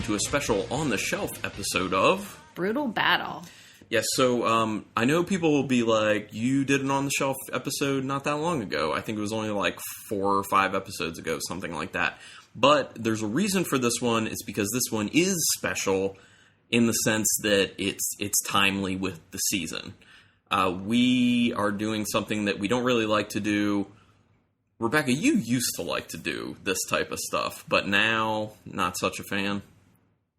to a special On the Shelf episode of Brutal Battle. Yes, so I know people will be like, you did an On the Shelf episode not that long ago. I think it was only like 4 or 5 episodes ago, something like that. But there's a reason for this one. It's because this one is special in the sense that it's timely with the season. We are doing something that we don't really like to do. Rebecca, you used to like to do this type of stuff, but now not such a fan.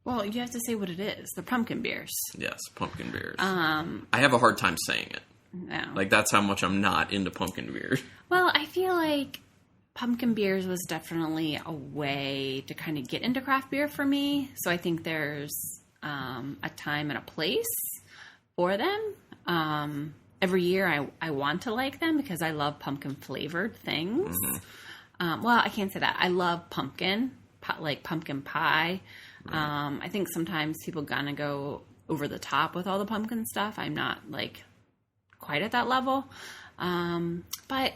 Well, you have to say what it is. They're pumpkin beers. Yes, pumpkin beers. I have a hard time saying it. No. Like, that's how much I'm not into pumpkin beers. Well, I feel like pumpkin beers was definitely a way to kind of get into craft beer for me. So I think there's a time and a place for them. Every year I want to like them because I love pumpkin flavored things. Mm-hmm. Well, I can't say that. I love pumpkin, like pumpkin pie. Right. I think sometimes people gonna go over the top with all the pumpkin stuff. I'm not like quite at that level. But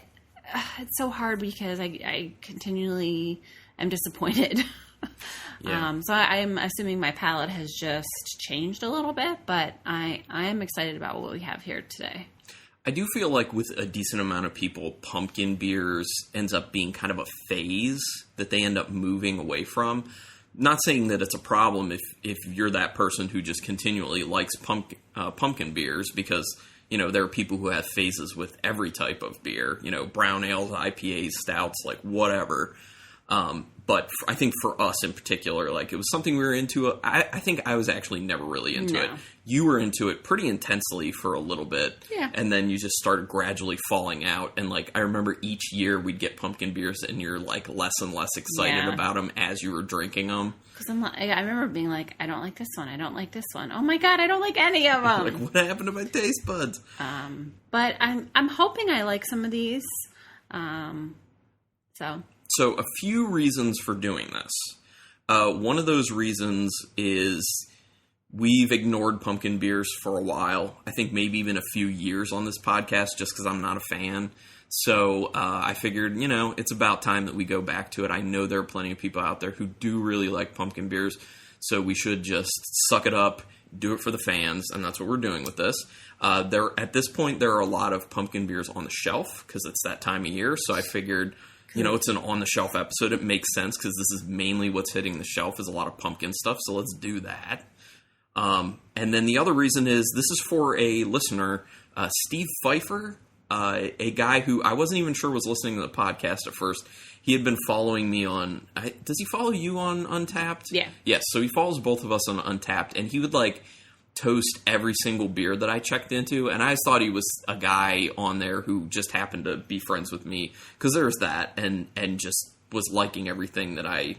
it's so hard because I continually am disappointed. Yeah. So I'm assuming my palate has just changed a little bit, but I am excited about what we have here today. I do feel like with a decent amount of people, pumpkin beers ends up being kind of a phase that they end up moving away from. Not saying that it's a problem if you're that person who just continually likes pumpkin beers, because, you know, there are people who have phases with every type of beer, you know, brown ales, IPAs, stouts, like whatever. But I think for us in particular, like, it was something we were into. I think I was actually never really into it. You were into it pretty intensely for a little bit. Yeah. And then you just started gradually falling out. And, like, I remember each year we'd get pumpkin beers and you're, like, less and less excited about them as you were drinking them. Because I remember being like, I don't like this one. I don't like this one. Oh, my God, I don't like any of them. Like, what happened to my taste buds? But I'm hoping I like some of these. So a few reasons for doing this. One of those reasons is we've ignored pumpkin beers for a while. I think maybe even a few years on this podcast just because I'm not a fan. So I figured, you know, it's about time that we go back to it. I know there are plenty of people out there who do really like pumpkin beers. So we should just suck it up, do it for the fans, and that's what we're doing with this. At this point, there are a lot of pumpkin beers on the shelf because it's that time of year. So I figured, you know, it's an on-the-shelf episode. It makes sense because this is mainly what's hitting the shelf is a lot of pumpkin stuff, so let's do that. And then the other reason is this is for a listener, Steve Pfeiffer, a guy who I wasn't even sure was listening to the podcast at first. He had been following me on... does he follow you on Untapped? Yeah. Yes, so he follows both of us on Untapped, and he would, like, toast every single beer that I checked into, and I thought he was a guy on there who just happened to be friends with me, because there's that, and just was liking everything that I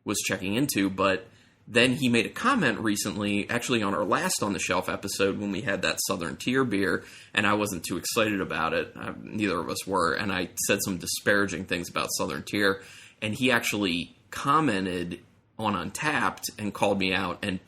was checking into. But then he made a comment recently, actually on our last On the Shelf episode when we had that Southern Tier beer, and I wasn't too excited about it. Neither of us were, and I said some disparaging things about Southern Tier, and he actually commented on Untapped and called me out and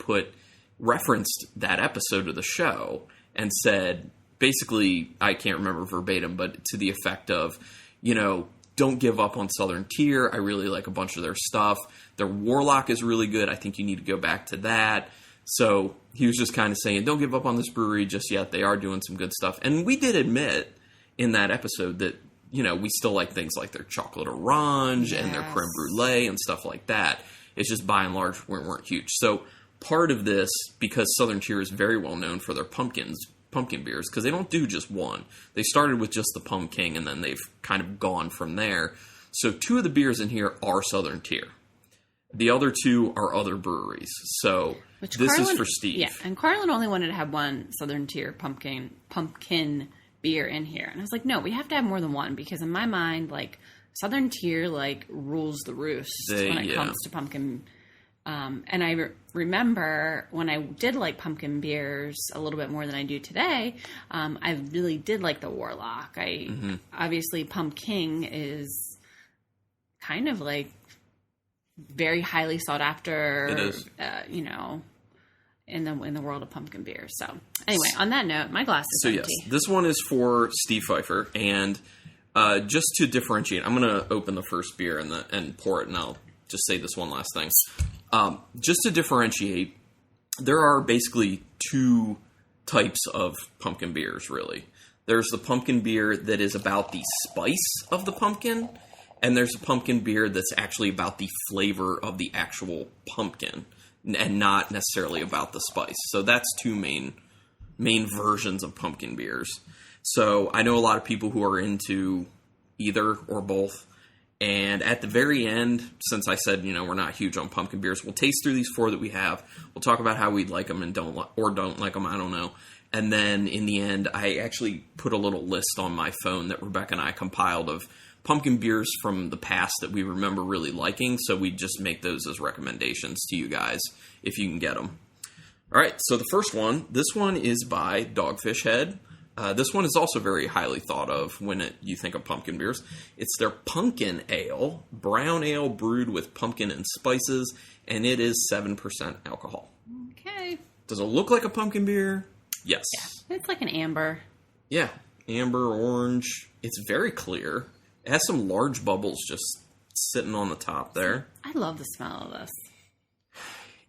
referenced that episode of the show and said, basically, I can't remember verbatim, but to the effect of, you know, don't give up on Southern Tier. I really like a bunch of their stuff. Their Warlock is really good. I think you need to go back to that. So he was just kind of saying, don't give up on this brewery just yet. They are doing some good stuff. And we did admit in that episode that, you know, we still like things like their chocolate orange and their creme brulee and stuff like that. It's just by and large we weren't huge. So part of this, because Southern Tier is very well known for their pumpkin beers, because they don't do just one. They started with just the Pumking, and then they've kind of gone from there. So 2 of the beers in here are Southern Tier. The other 2 are other breweries. So this is for Steve. Yeah, and Carlin only wanted to have one Southern Tier pumpkin beer in here. And I was like, no, we have to have more than one, because in my mind, like, Southern Tier, like, rules the roost when it comes to pumpkin. And I remember when I did like pumpkin beers a little bit more than I do today, I really did like the Warlock. Obviously Pumking is kind of like very highly sought after. It is. You know, in the world of pumpkin beers. So anyway, on that note, my glass is empty. Yes, this one is for Steve Pfeiffer, and just to differentiate, I'm going to open the first beer and pour it, and I'll just say this one last thing. Just to differentiate, there are basically two types of pumpkin beers, really. There's the pumpkin beer that is about the spice of the pumpkin, and there's a pumpkin beer that's actually about the flavor of the actual pumpkin, and not necessarily about the spice. So that's two main versions of pumpkin beers. So I know a lot of people who are into either or both. And at the very end, since I said, we're not huge on pumpkin beers, we'll taste through these 4 that we have. We'll talk about how we like them and don't like them. I don't know. And then in the end, I actually put a little list on my phone that Rebecca and I compiled of pumpkin beers from the past that we remember really liking. So we just make those as recommendations to you guys if you can get them. All right. So the first one, this one is by Dogfish Head. This one is also very highly thought of when you think of pumpkin beers. It's their Pumpkin Ale, brown ale brewed with pumpkin and spices, and it is 7% alcohol. Okay. Does it look like a pumpkin beer? Yes. Yeah, it's like an amber. Yeah, amber, orange. It's very clear. It has some large bubbles just sitting on the top there. I love the smell of this.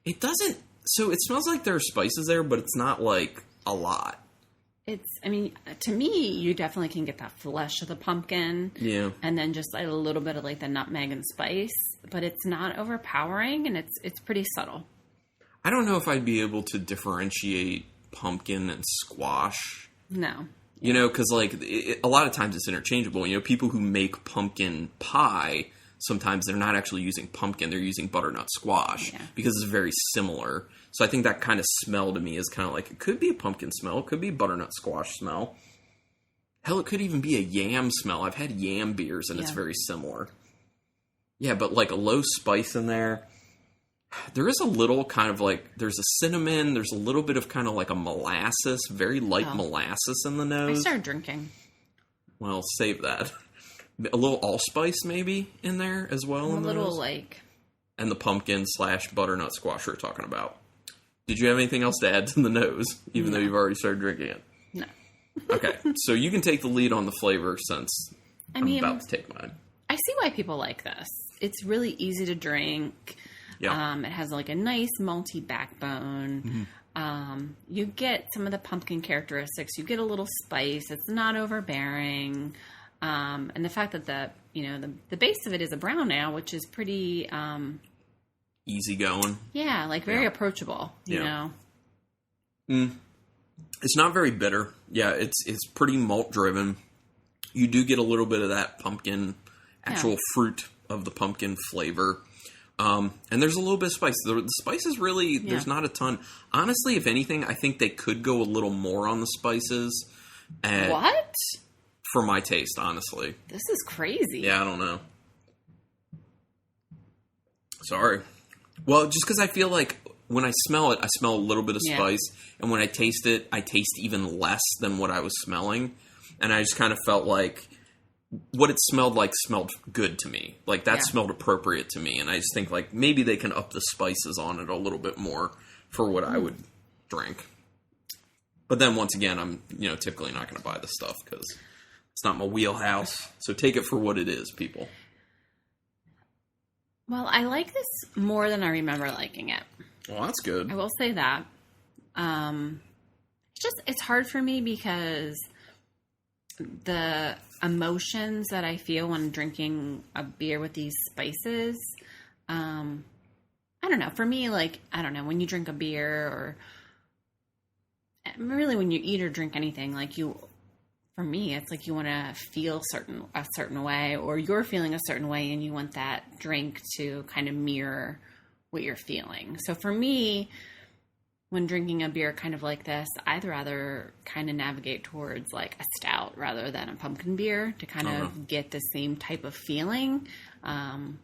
It doesn't... So it smells like there are spices there, but it's not like a lot. To me, you definitely can get that flesh of the pumpkin. Yeah. And then just a little bit of like the nutmeg and spice, but it's not overpowering and it's pretty subtle. I don't know if I'd be able to differentiate pumpkin and squash. No. Because a lot of times it's interchangeable. People who make pumpkin pie, sometimes they're not actually using pumpkin, they're using butternut squash because it's very similar. So I think that kind of smell to me is kind of like, it could be a pumpkin smell, it could be butternut squash smell. Hell, it could even be a yam smell. I've had yam beers and it's very similar. Yeah, but like a low spice in there. There is a little kind of like, there's a cinnamon, there's a little bit of kind of like a molasses, very light molasses in the nose. I started drinking. Well, save that. A little allspice maybe in there as well. A little and the pumpkin / butternut squash we're talking about. Did you have anything else to add to the nose, even though you've already started drinking it? No. Okay, so you can take the lead on the flavor since I'm about to take mine. I see why people like this. It's really easy to drink. Yeah. It has like a nice malty backbone. Mm-hmm. You get some of the pumpkin characteristics. You get a little spice. It's not overbearing. And the fact that the base of it is a brown ale, which is pretty easy going. Yeah, very approachable. You know. It's not very bitter. Yeah, it's pretty malt driven. You do get a little bit of that pumpkin, actual fruit of the pumpkin flavor. And there's a little bit of spice. The spice is really, there's not a ton. Honestly, if anything, I think they could go a little more on the spices. What? For my taste, honestly. This is crazy. Yeah, I don't know. Sorry. Well, just because I feel like when I smell it, I smell a little bit of spice. And when I taste it, I taste even less than what I was smelling. And I just kind of felt like what it smelled like smelled good to me. Like that smelled appropriate to me. And I just think like maybe they can up the spices on it a little bit more for what I would drink. But then once again, I'm typically not going to buy this stuff because it's not my wheelhouse. So take it for what it is, people. Well, I like this more than I remember liking it. Well, that's good. I will say that. It's hard for me because the emotions that I feel when drinking a beer with these spices, I don't know. For me, when you drink a beer or really when you eat or drink anything, for me, it's like you want to feel a certain way, or you're feeling a certain way, and you want that drink to kind of mirror what you're feeling. So for me, when drinking a beer kind of like this, I'd rather kind of navigate towards like a stout rather than a pumpkin beer to kind of get the same type of feeling and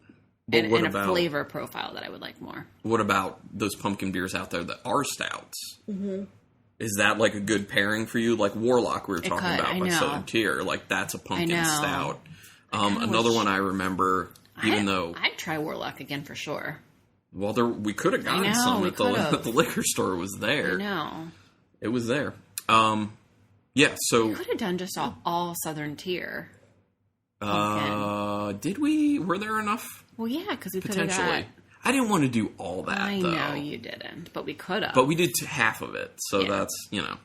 a flavor profile that I would like more. What about those pumpkin beers out there that are stouts? Mm-hmm. Is that like a good pairing for you? Like Warlock we were talking about by Southern Tier. Like that's a pumpkin stout. Another one I remember, I'd try Warlock again for sure. Well, we could have gotten some at the liquor store. It was there. I know. It was there. Yeah, so... We could have done just all Southern Tier. Did we? Were there enough? Well, yeah, because we could have potentially. I didn't want to do all that, I though. know you didn't, but we could have. But we did half of it, so that's,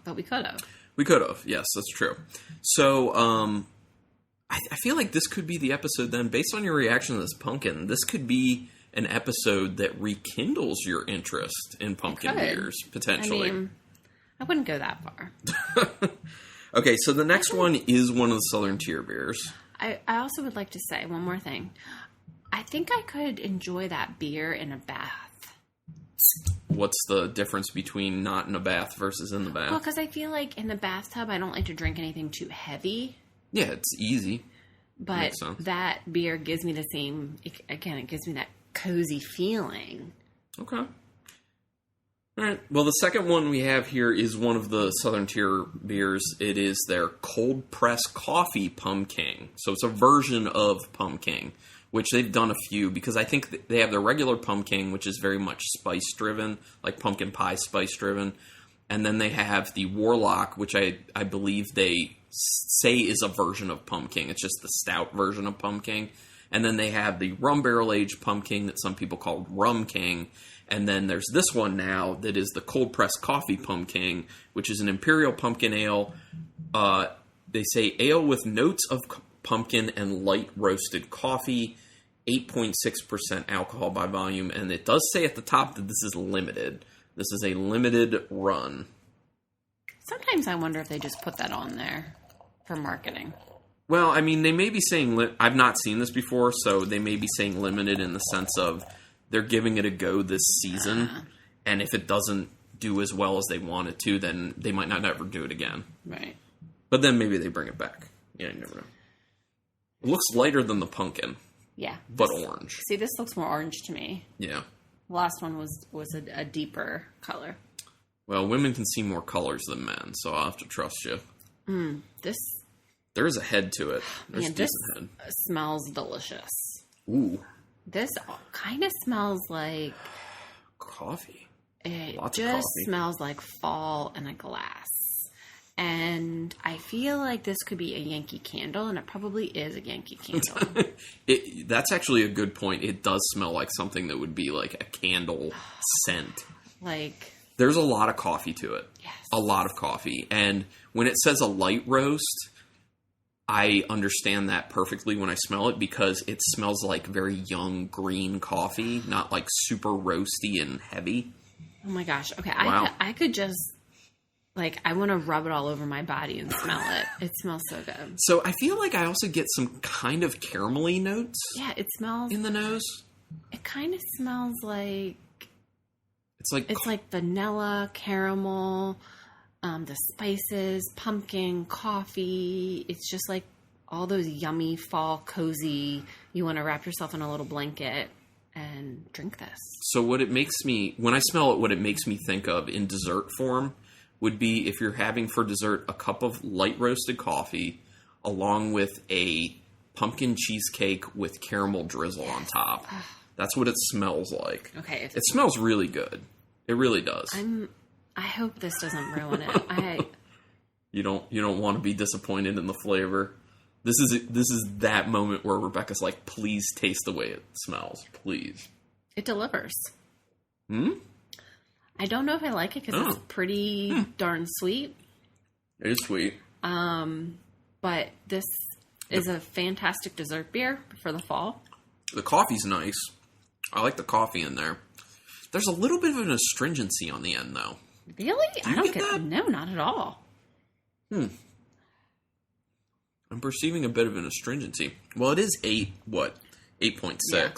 But we could have. We could have, yes, that's true. So, I feel like this could be the episode then, based on your reaction to this pumpkin, this could be an episode that rekindles your interest in pumpkin beers, potentially. I mean, I wouldn't go that far. Okay, so the next one is one of the Southern Tier beers. I also would like to say one more thing. I think I could enjoy that beer in a bath. What's the difference between not in a bath versus in the bath? Well, because I feel like in the bathtub, I don't like to drink anything too heavy. Yeah, it's easy. But that beer gives me the same, again, it gives me that cozy feeling. Okay. All right. Well, the second one we have here is one of the Southern Tier beers. It is their cold press coffee Pumking. So it's a version of Pumking, which they've done a few, because I think they have their regular Pumking, which is very much spice driven, like pumpkin pie spice driven. And then they have the Warlock, which I believe they say is a version of Pumking. It's just the stout version of Pumking. And then they have the rum barrel aged Pumking that some people call Rum King. And then there's this one now that is the cold pressed coffee Pumking, which is an imperial pumpkin ale. They say ale with notes of pumpkin and light roasted coffee, 8.6% alcohol by volume. And it does say at the top that this is limited. This is a limited run. Sometimes I wonder if they just put that on there for marketing. Well, I mean, they may be saying... I've not seen this before, so they may be saying limited in the sense of they're giving it a go this season, and if it doesn't do as well as they want it to, then they might not ever do it again. Right. But then maybe they bring it back. Yeah, you never know. It looks lighter than the pumpkin. Yeah. But orange. See, this looks more orange to me. Yeah. The last one was a deeper color. Well, women can see more colors than men, so I'll have to trust you. There is a head to it. There's a decent head. Smells delicious. Ooh. This kind of smells like... coffee. It Lots just of coffee. smells like fall in a glass. And I feel like this could be a Yankee Candle, and it probably is a Yankee Candle. That's actually a good point. It does smell like something that would be like a candle scent. Like... There's a lot of coffee to it. Yes. A lot of coffee. And when it says a light roast, I understand that perfectly when I smell it, because it smells like very young green coffee, not like super roasty and heavy. Oh my gosh. Okay. Wow. I could just... Like, I want to rub it all over my body and smell it. It smells so good. So I feel like I also get some kind of caramelly notes. Yeah, it smells... in the nose. It kind of smells like... It's like vanilla, caramel, the spices, pumpkin, coffee. It's just like all those yummy fall cozy. You want to wrap yourself in a little blanket and drink this. So what it makes me... When I smell it, what it makes me think of in dessert form would be if you're having for dessert a cup of light roasted coffee along with a pumpkin cheesecake with caramel drizzle on top. That's what it smells like. Okay. It smells really good. It really does. I hope this doesn't ruin it. You don't want to be disappointed in the flavor. This is that moment where Rebecca's like, please taste the way it smells. Please. It delivers. Hmm? I don't know if I like it because it's pretty darn sweet. It is sweet. But this is a fantastic dessert beer for the fall. The coffee's nice. I like the coffee in there. There's a little bit of an astringency on the end, though. Really? I don't get that? No, not at all. I'm perceiving a bit of an astringency. Well, it is 8.6. Yeah.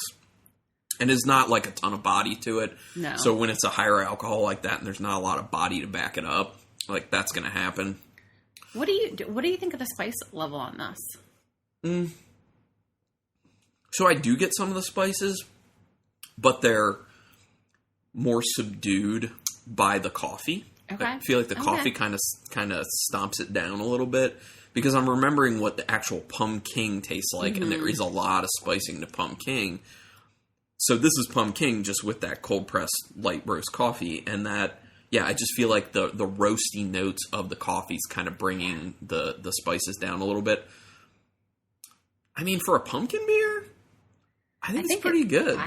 And it's not like a ton of body to it. No. So when it's a higher alcohol like that and there's not a lot of body to back it up, like that's going to happen. What do you think of the spice level on this? So I do get some of the spices, but they're more subdued by the coffee. Okay. I feel like the coffee kind of stomps it down a little bit, because I'm remembering what the actual Pumking tastes like, and there is a lot of spicing to Pumking. So this is Pumking just with that cold pressed light roast coffee, and that, yeah, I just feel like the roasty notes of the coffee's kind of bringing the spices down a little bit. I mean, for a pumpkin beer, I think it's pretty good.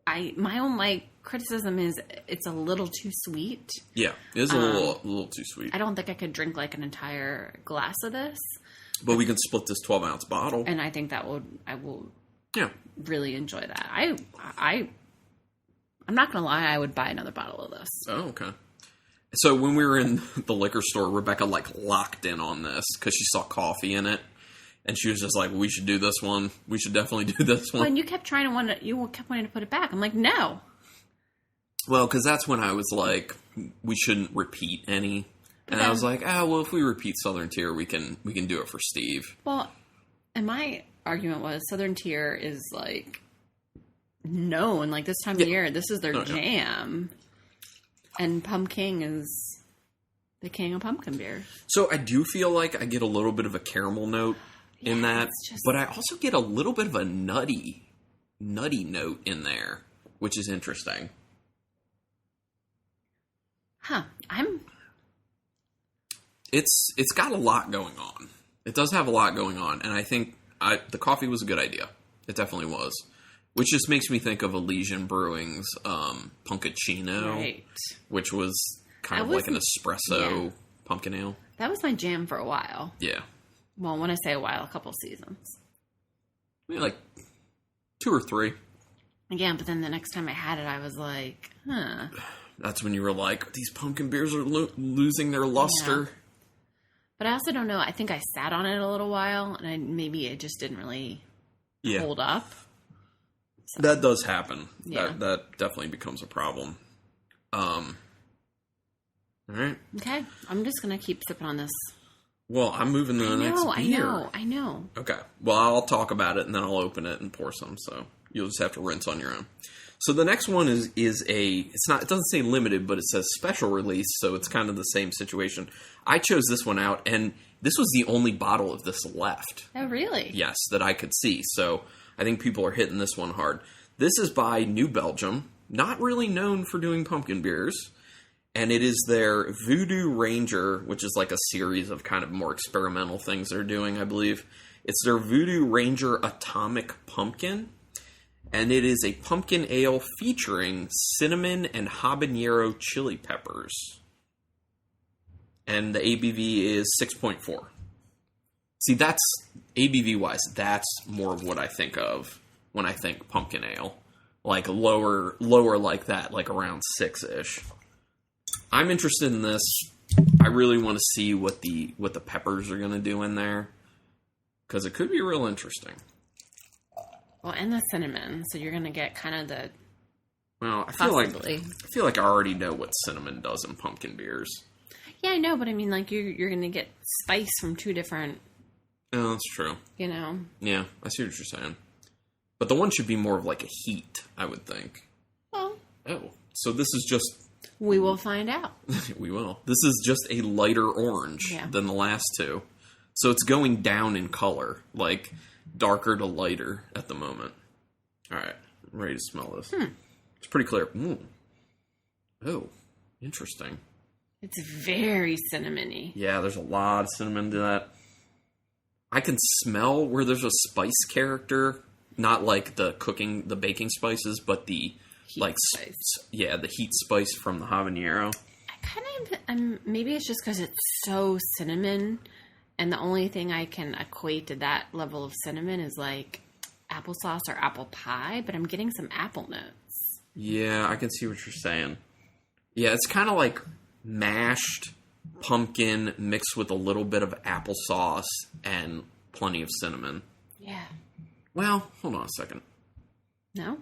my only criticism is it's a little too sweet. Yeah, it is a little too sweet. I don't think I could drink like an entire glass of this. But we can split this 12-ounce bottle. And I think I will Yeah. really enjoy that. I'm not going to lie, I would buy another bottle of this. Oh, okay. So when we were in the liquor store, Rebecca locked in on this because she saw coffee in it. And she was just like, we should do this one. We should definitely do this one. When you kept you kept wanting to put it back. I'm like, no. Well, because that's when I was like, we shouldn't repeat any. And I was like, well, if we repeat Southern Tier, we can do it for Steve. Well, and my argument was Southern Tier is like known, like this time of year, this is their jam. And Pumking is the king of pumpkin beers. So I do feel like I get a little bit of a caramel note in that, but I also get a little bit of a nutty note in there, which is interesting. Huh. It's got a lot going on. It does have a lot going on, and I think the coffee was a good idea. It definitely was. Which just makes me think of Elysian Brewing's Punkachino, right. Which was kind of like an espresso pumpkin ale. That was my jam for a while. Yeah. Well, when I say a while, a couple seasons. Maybe like 2 or 3. Yeah, but then the next time I had it, I was like, huh. That's when you were like, these pumpkin beers are losing their luster. Yeah. But I also don't know. I think I sat on it a little while, and maybe it just didn't really hold up. So. That does happen. Yeah. That definitely becomes a problem. All right. Okay. I'm just going to keep sipping on this. Well, I'm moving to the next beer. I know. Okay. Well, I'll talk about it, and then I'll open it and pour some, so you'll just have to rinse on your own. So the next one is it doesn't say limited, but it says special release, so it's kind of the same situation. I chose this one out, and this was the only bottle of this left. Oh, really? Yes, that I could see. So I think people are hitting this one hard. This is by New Belgium, not really known for doing pumpkin beers, and it is their Voodoo Ranger, which is like a series of kind of more experimental things they're doing, I believe. It's their Voodoo Ranger Atomic Pumpkin. And it is a pumpkin ale featuring cinnamon and habanero chili peppers. And the ABV is 6.4. See, that's, ABV-wise, that's more of what I think of when I think pumpkin ale. Like lower like that, like around 6-ish. I'm interested in this. I really want to see what the peppers are going to do in there. Because it could be real interesting. Well, and the cinnamon, so you're going to get kind of the... Well, I feel like I already know what cinnamon does in pumpkin beers. Yeah, I know, but I mean, like, you're going to get spice from 2 different... Oh, that's true. You know? Yeah, I see what you're saying. But the one should be more of like a heat, I would think. Well... Oh, so this is just... We will find out. We will. This is just a lighter orange than the last 2. So it's going down in color, like... darker to lighter at the moment. All right, I'm ready to smell this. It's pretty clear. Oh, interesting. It's very cinnamony. Yeah, there's a lot of cinnamon to that. I can smell where there's a spice character, not like the baking spices, but the heat spice. The heat spice from the habanero. I kind of, maybe it's just because it's so cinnamon. And the only thing I can equate to that level of cinnamon is like applesauce or apple pie, but I'm getting some apple notes. Yeah, I can see what you're saying. Yeah, it's kind of like mashed pumpkin mixed with a little bit of applesauce and plenty of cinnamon. Yeah. Well, hold on a second. No?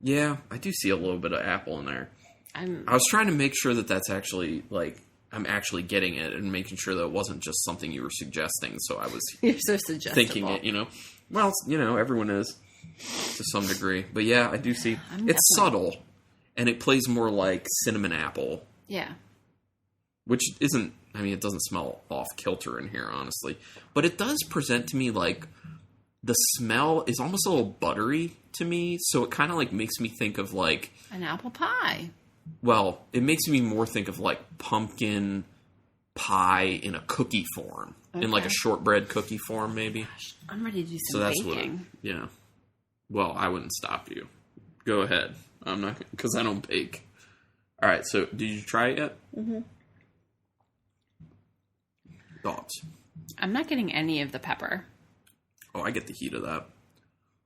Yeah, I do see a little bit of apple in there. I was trying to make sure that that's actually like... I'm actually getting it and making sure that it wasn't just something you were suggesting. So I was You're so suggestible. Thinking it, Well, everyone is to some degree. But yeah, I do see. It's subtle. And it plays more like cinnamon apple. Yeah. Which isn't, it doesn't smell off kilter in here, honestly. But it does present to me like the smell is almost a little buttery to me. So it kind of like makes me think of like... an apple pie. Well, it makes me more think of like pumpkin pie in a cookie form. Okay. In like a shortbread cookie form, maybe. Gosh, I'm ready to do some baking. Yeah. Well, I wouldn't stop you. Go ahead. I'm not, because I don't bake. All right, so did you try it yet? Mm-hmm. Thoughts? I'm not getting any of the pepper. Oh, I get the heat of that.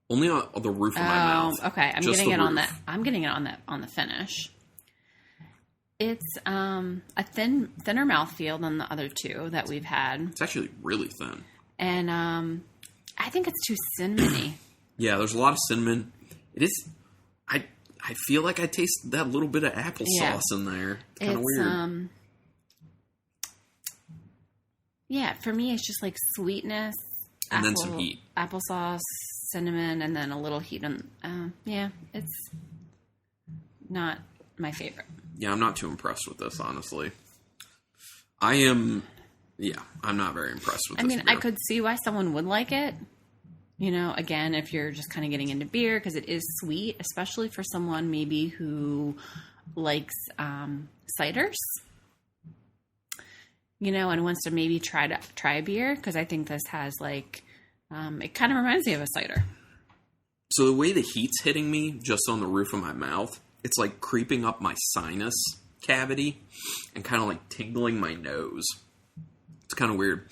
Only on the roof of my mouth. Okay. I'm Just getting it the on roof. that. I'm getting it on the finish. It's a thinner mouthfeel than the other two that we've had, It's actually really thin. and I think it's too cinnamony. Yeah, there's a lot of cinnamon. It is. I feel like I taste that little bit of applesauce in there. It's kind of weird. Yeah, for me, it's just like sweetness, And then some heat. applesauce, cinnamon, and then a little heat. And yeah, it's not my favorite. Yeah, I'm not too impressed with this, honestly. I'm not very impressed with this beer. I could see why someone would like it. You know, again, if you're just kind of getting into beer, because it is sweet, especially for someone maybe who likes ciders, you know, and wants to maybe try a beer, because I think this has like, it kind of reminds me of a cider. So the way the heat's hitting me just on the roof of my mouth, it's like creeping up my sinus cavity and kind of like tingling my nose. It's kind of weird.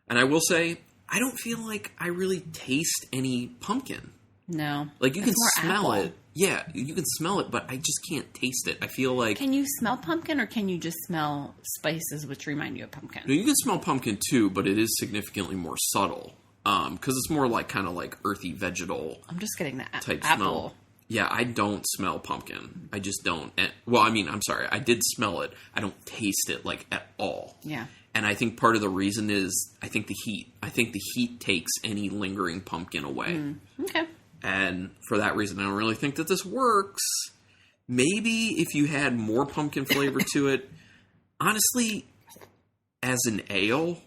And I will say, I don't feel like I really taste any pumpkin. No. Like, you It's can more smell apple. it. Yeah, you can smell it, but I just can't taste it. I feel like... Can you smell pumpkin, or can you just smell spices which remind you of pumpkin? No, you can smell pumpkin too, but it is significantly more subtle. Because it's more like kind of like earthy vegetal I'm just getting the type apple. smell. Yeah, I don't smell pumpkin. I just don't. And, well, I mean, I'm sorry. I did smell it. I don't taste it, like, at all. Yeah. And I think part of the reason is, I think the heat. I think the heat takes any lingering pumpkin away. Okay. And for that reason, I don't really think that this works. Maybe if you had more pumpkin flavor to it. Honestly, as an ale,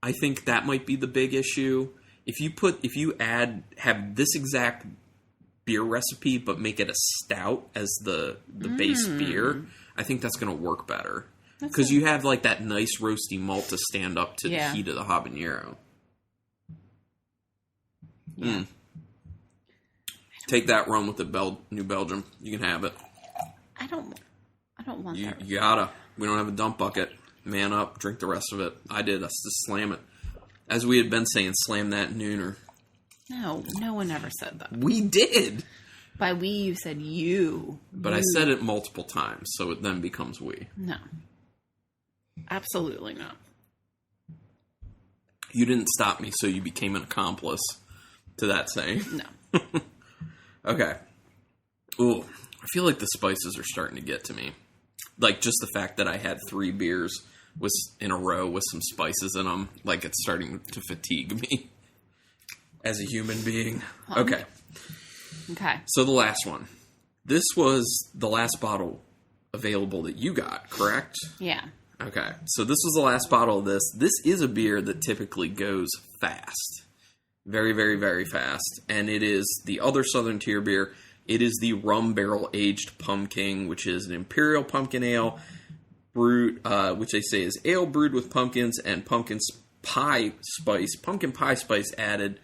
I think that might be the big issue. If you have this exact beer recipe, but make it a stout as the base beer, I think that's going to work better. Because you have like that nice roasty malt to stand up to the heat of the habanero. Yeah. Take that, run with the New Belgium. You can have it. I don't want that. You gotta. We don't have a dump bucket. Man up, drink the rest of it. I did. Let's just slam it. As we had been saying, slam that nooner. No one ever said that. We did. By we, you said you. But I said it multiple times, so it then becomes we. No. Absolutely not. You didn't stop me, so you became an accomplice to that saying. No. Okay. Ooh, I feel like the spices are starting to get to me. Like, just the fact that I had 3 beers in a row with some spices in them, like, it's starting to fatigue me as a human being. Okay. Okay. So the last one. This was the last bottle available that you got, correct? Yeah. Okay. So this was the last bottle of this. This is a beer that typically goes fast. Very, very, very fast. And it is the other Southern Tier beer. It is the rum barrel aged Pumking, which is an imperial pumpkin ale brewed, which they say is ale brewed with pumpkins and pumpkin pie spice added,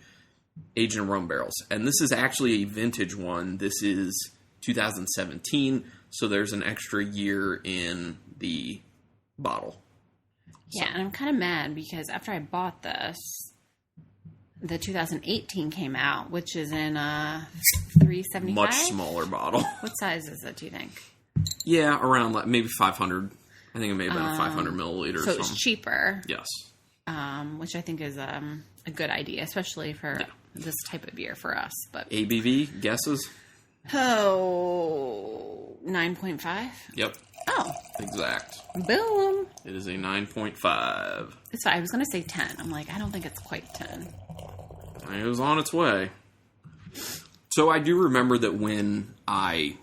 aged in rum barrels. And this is actually a vintage one. This is 2017, so there's an extra year in the bottle. Yeah, and I'm kind of mad because after I bought this, the 2018 came out, which is in 375. Much smaller bottle. What size is it, do you think? Yeah, around maybe 500. I think it may have been 500 milliliters. So it's cheaper. Yes. Which I think is a good idea, especially for this type of beer for us. But ABV, guesses? 9.5? Yep. Oh. Exact. Boom. It is a 9.5. It's fine. I was going to say 10. I'm like, I don't think it's quite 10. It was on its way. So I do remember that when I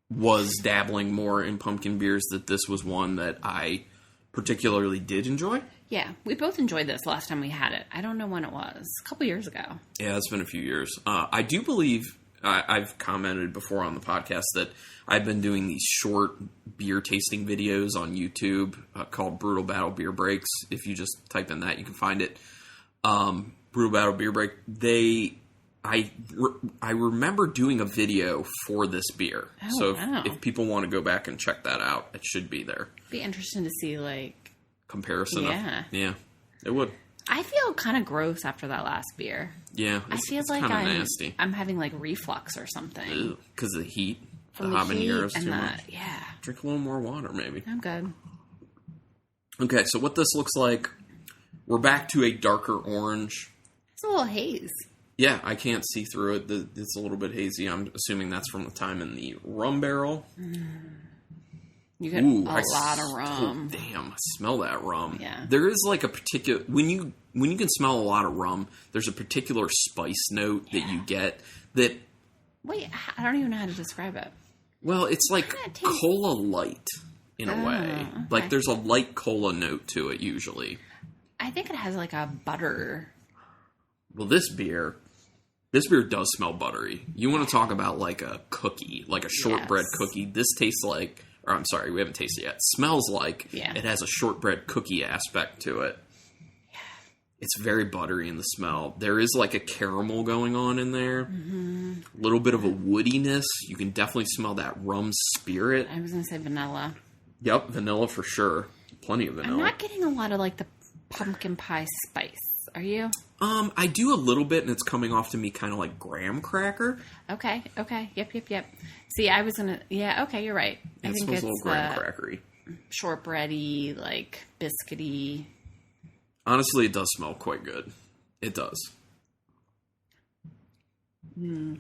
was dabbling more in pumpkin beers, that this was one that I particularly did enjoy. Yeah, we both enjoyed this last time we had it. I don't know when it was. A couple years ago. Yeah, it's been a few years. I do believe, I've commented before on the podcast that I've been doing these short beer tasting videos on YouTube called Brutal Battle Beer Breaks. If you just type in that, you can find it. Brutal Battle Beer Break. I remember doing a video for this beer. Oh, so wow. if people want to go back and check that out, it should be there. Be interesting to see, like... Comparison. Yeah. Yeah, it would. I feel kind of gross after that last beer. Yeah. I feel it's like nasty. I'm having, like, reflux or something. Because of the heat. From the the heat habaneros and too the... much. Yeah. Drink a little more water, maybe. I'm good. Okay, so what this looks like, we're back to a darker orange. It's a little haze. Yeah, I can't see through it. It's a little bit hazy. I'm assuming that's from the time in the rum barrel. You get a lot of Oh, rum. damn, I smell that rum. Yeah. There is like a particular... When you can smell a lot of rum, there's a particular spice note that you get that... Wait, I don't even know how to describe it. Well, it's like Kinda tastes- cola light in a way. okay. Like there's a light cola note to it usually. I think it has like a butter. Well, this beer does smell buttery. You want to talk about like a cookie, like a shortbread cookie. This tastes like, or I'm sorry, we haven't tasted it yet. It smells like it has a shortbread cookie aspect to it. Yeah. It's very buttery in the smell. There is like a caramel going on in there. Mm-hmm. A little bit of a woodiness. You can definitely smell that rum spirit. I was going to say vanilla. Yep, vanilla for sure. Plenty of vanilla. I'm not getting a lot of like the pumpkin pie spice. Are you? I do a little bit, and it's coming off to me kind of like graham cracker. Okay. Yep. See, I was gonna. Yeah. Okay, you're right. I It think smells it's a little graham crackery. shortbready, like biscuity. Honestly, it does smell quite good. It does. Ooh.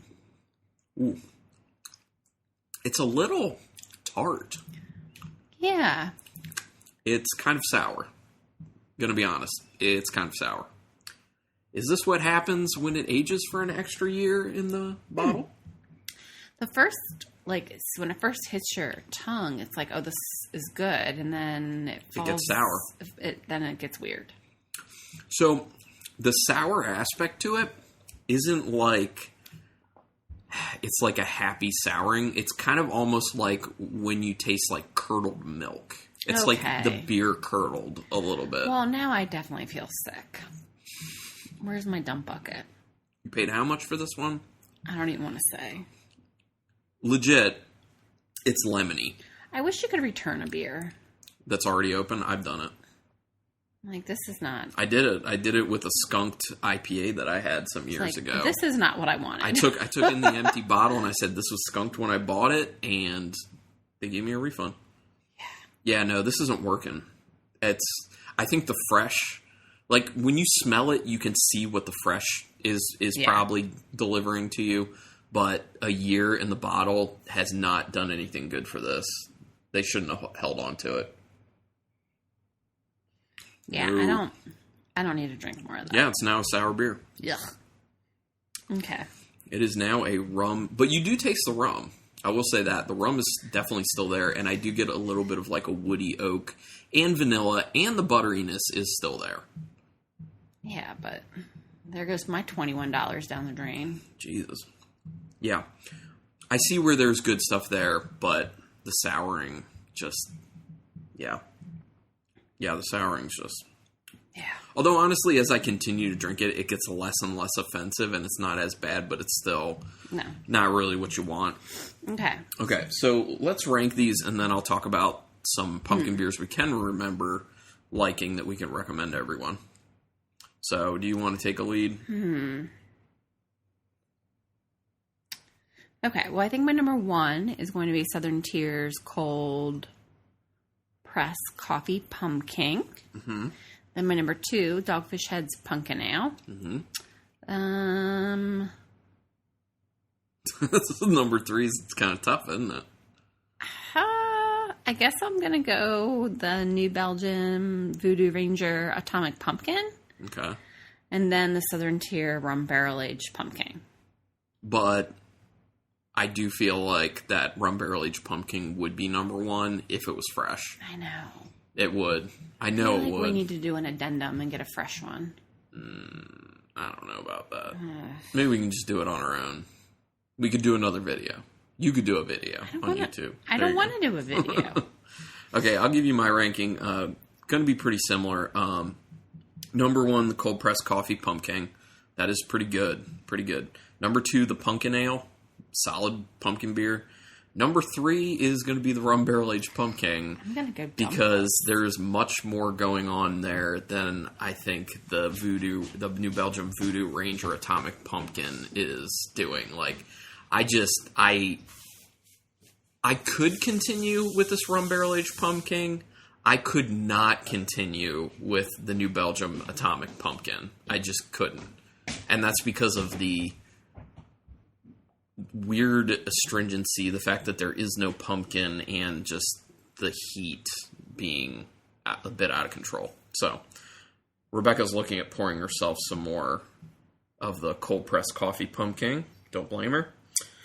It's a little tart. Yeah. It's kind of sour. Gonna be honest. It's kind of sour. Is this what happens when it ages for an extra year in the bottle? The first, like, when it first hits your tongue, it's like, oh, this is good. And then it gets sour. Then it gets weird. So, the sour aspect to it isn't like... It's like a happy souring. It's kind of almost like when you taste like curdled milk. It's like the beer curdled a little bit. Well, now I definitely feel sick. Where's my dump bucket? You paid how much for this one? I don't even want to say. Legit, it's lemony. I wish you could return a beer. That's already open? I've done it. Like, this is not... I did it. I did it with a skunked IPA that I had some years ago. This is not what I wanted. I took in the empty bottle and I said this was skunked when I bought it, and they gave me a refund. Yeah, no, this isn't working. I think the fresh, like when you smell it, you can see what the fresh is probably delivering to you. But a year in the bottle has not done anything good for this. They shouldn't have held on to it. Yeah, Ooh. I don't need to drink more of that. Yeah, it's now a sour beer. Yuck. Okay. It is now a rum, but you do taste the rum. I will say that. The rum is definitely still there, and I do get a little bit of like a woody oak and vanilla, and the butteriness is still there. Yeah, but there goes my $21 down the drain. Jesus. Yeah. I see where there's good stuff there, but the souring just... Yeah. Yeah, the souring's just... Yeah. Although, honestly, as I continue to drink it, it gets less and less offensive, and it's not as bad, but it's still not really what you want. Okay. Okay, so let's rank these, and then I'll talk about some pumpkin beers we can remember liking that we can recommend to everyone. So, do you want to take a lead? Okay, well, I think my number 1 is going to be Southern Tier's Cold Press Coffee Pumking. Mm-hmm. Then my number 2, Dogfish Head's Pumpkin Ale. Mm-hmm. Number 3 is kind of tough, isn't it? I guess I'm going to go the New Belgium Voodoo Ranger Atomic Pumpkin. Okay. And then the Southern Tier Rum Barrel Aged Pumpkin. But I do feel like that Rum Barrel Aged Pumpkin would be number 1 if it was fresh. I know. It would. I know it would. We need to do an addendum and get a fresh one. I don't know about that. Maybe we can just do it on our own. We could do another video. You could do a video on YouTube. I don't want to do a video. Okay, I'll give you my ranking. Going to be pretty similar. Number 1, the Cold Pressed Coffee Pumking. That is pretty good. Pretty good. Number 2, the Pumpkin Ale. Solid pumpkin beer. Number 3 is going to be the Rum Barrel Aged Pumking. I'm going to go because there's much more going on there than I think the New Belgium Voodoo Ranger Atomic Pumpkin is doing. Like, I could continue with this Rum Barrel Aged Pumpkin. I could not continue with the New Belgium Atomic Pumpkin. I just couldn't. And that's because of the weird astringency, the fact that there is no pumpkin, and just the heat being a bit out of control. So, Rebecca's looking at pouring herself some more of the cold-pressed coffee Pumking. Don't blame her.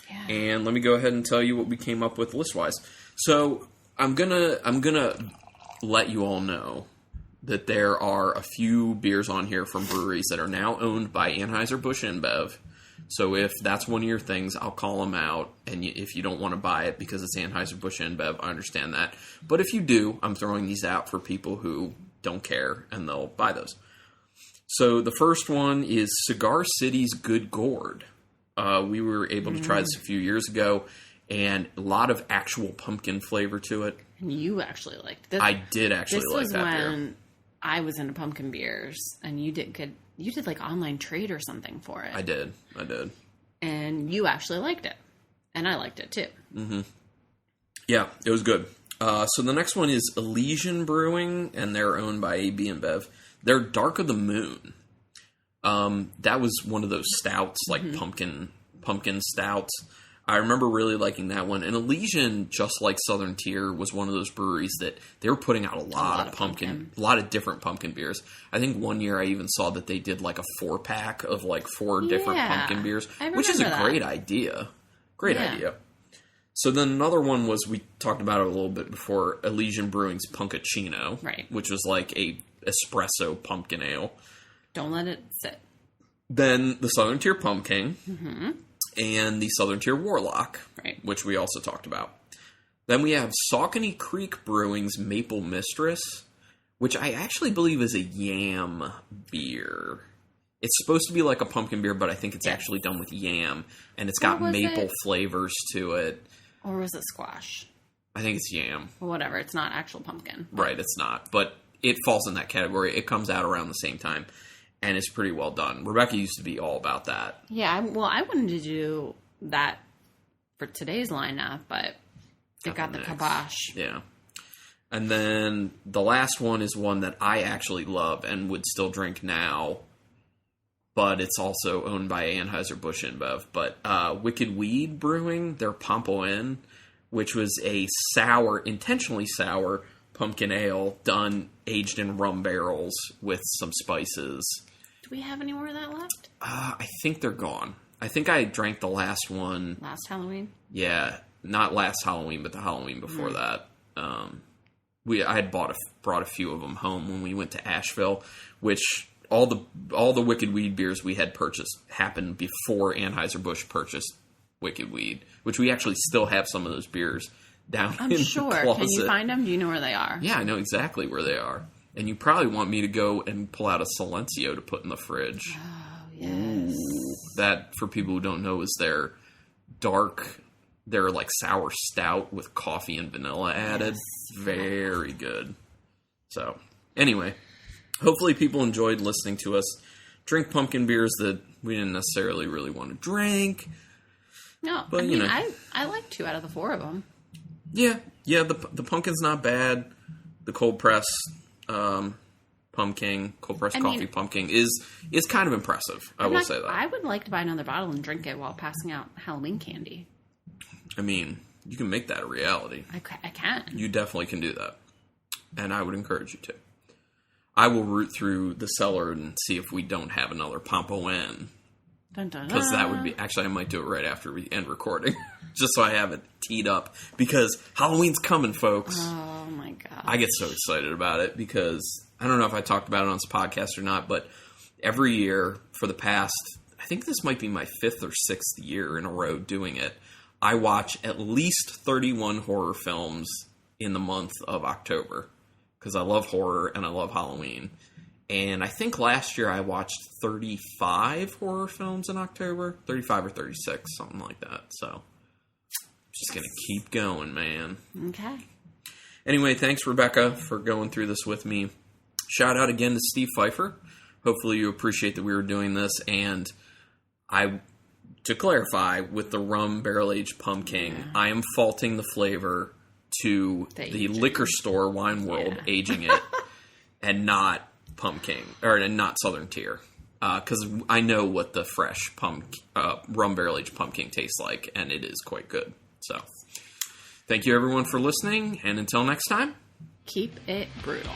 Yeah. And let me go ahead and tell you what we came up with list-wise. So, I'm gonna let you all know that there are a few beers on here from breweries that are now owned by Anheuser-Busch InBev. So if that's one of your things, I'll call them out. And if you don't want to buy it because it's Anheuser-Busch InBev, I understand that. But if you do, I'm throwing these out for people who don't care, and they'll buy those. So the first one is Cigar City's Good Gourd. We were able to try this a few years ago, and a lot of actual pumpkin flavor to it. And you actually liked this. I did actually like that beer. This was when I was into pumpkin beers, and you did like online trade or something for it. I did. And you actually liked it. And I liked it too. Mm-hmm. Yeah, it was good. So the next one is Elysian Brewing, and they're owned by AB InBev. They're Dark of the Moon. That was one of those stouts, like pumpkin stouts. I remember really liking that one. And Elysian, just like Southern Tier, was one of those breweries that they were putting out a lot of pumpkin, a lot of different pumpkin beers. I think one year I even saw that they did like a 4-pack of like 4 different pumpkin beers, which is a great idea. Great idea. So then another one was, we talked about it a little bit before, Elysian Brewing's Punkaccino, right, which was like a espresso pumpkin ale. Don't let it sit. Then the Southern Tier Pumpkin. Mm-hmm. And the Southern Tier Warlock, right, which we also talked about. Then we have Saucony Creek Brewing's Maple Mistress, which I actually believe is a yam beer. It's supposed to be like a pumpkin beer, but I think it's actually done with yam, and it's got maple flavors to it. Or was it squash? I think it's yam. Well, whatever, it's not actual pumpkin. Right, it's not, but it falls in that category. It comes out around the same time. And it's pretty well done. Rebecca used to be all about that. Yeah, I wanted to do that for today's lineup, but it got the kibosh. Yeah. And then the last one is one that I actually love and would still drink now, but it's also owned by Anheuser-Busch InBev. But Wicked Weed Brewing, their Pompoen, which was a intentionally sour pumpkin ale aged in rum barrels with some spices. Do we have any more of that left? I think they're gone. I think I drank the last one. Last Halloween? Yeah. Not last Halloween, but the Halloween before that. I had brought a few of them home when we went to Asheville, which all the Wicked Weed beers we had purchased happened before Anheuser-Busch purchased Wicked Weed, which we actually still have some of those beers down in the closet. Can you find them? Do you know where they are? Yeah, I know exactly where they are. And you probably want me to go and pull out a Silencio to put in the fridge. Oh, yes. Ooh, that, for people who don't know, is their like sour stout with coffee and vanilla added. Yes. Very good. So, anyway, hopefully people enjoyed listening to us drink pumpkin beers that we didn't necessarily really want to drink. No, but I like 2 out of the 4 of them. Yeah, the pumpkin's not bad. The cold press Pumking, cold pressed coffee Pumking is kind of impressive. I will say that. I would like to buy another bottle and drink it while passing out Halloween candy. I mean, you can make that a reality. I can. You definitely can do that. And I would encourage you to. I will root through the cellar and see if we don't have another Pompoen. Because that would be... Actually, I might do it right after we end recording. Just so I have it teed up. Because Halloween's coming, folks. Oh, my God. I get so excited about it because... I don't know if I talked about it on this podcast or not, but every year for the past... I think this might be my 5th or 6th year in a row doing it. I watch at least 31 horror films in the month of October. Because I love horror and I love Halloween. And I think last year I watched 35 horror films in October. 35 or 36, something like that. So, just going to keep going, man. Okay. Anyway, thanks, Rebecca, for going through this with me. Shout out again to Steve Pfeiffer. Hopefully you appreciate that we were doing this. And to clarify, with the rum barrel-aged Pumking, I am faulting the flavor to the liquor store Wine World aging it and not Pumking, or not Southern Tier. Because I know what the fresh rum barrel-aged Pumking tastes like, and it is quite good. So, thank you everyone for listening, and until next time, keep it brutal.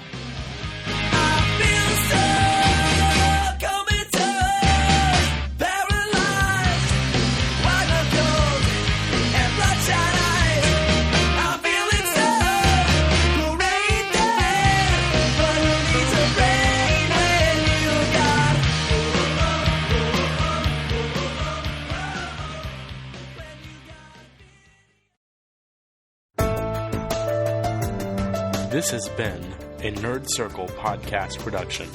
This has been a Nerd Circle podcast production.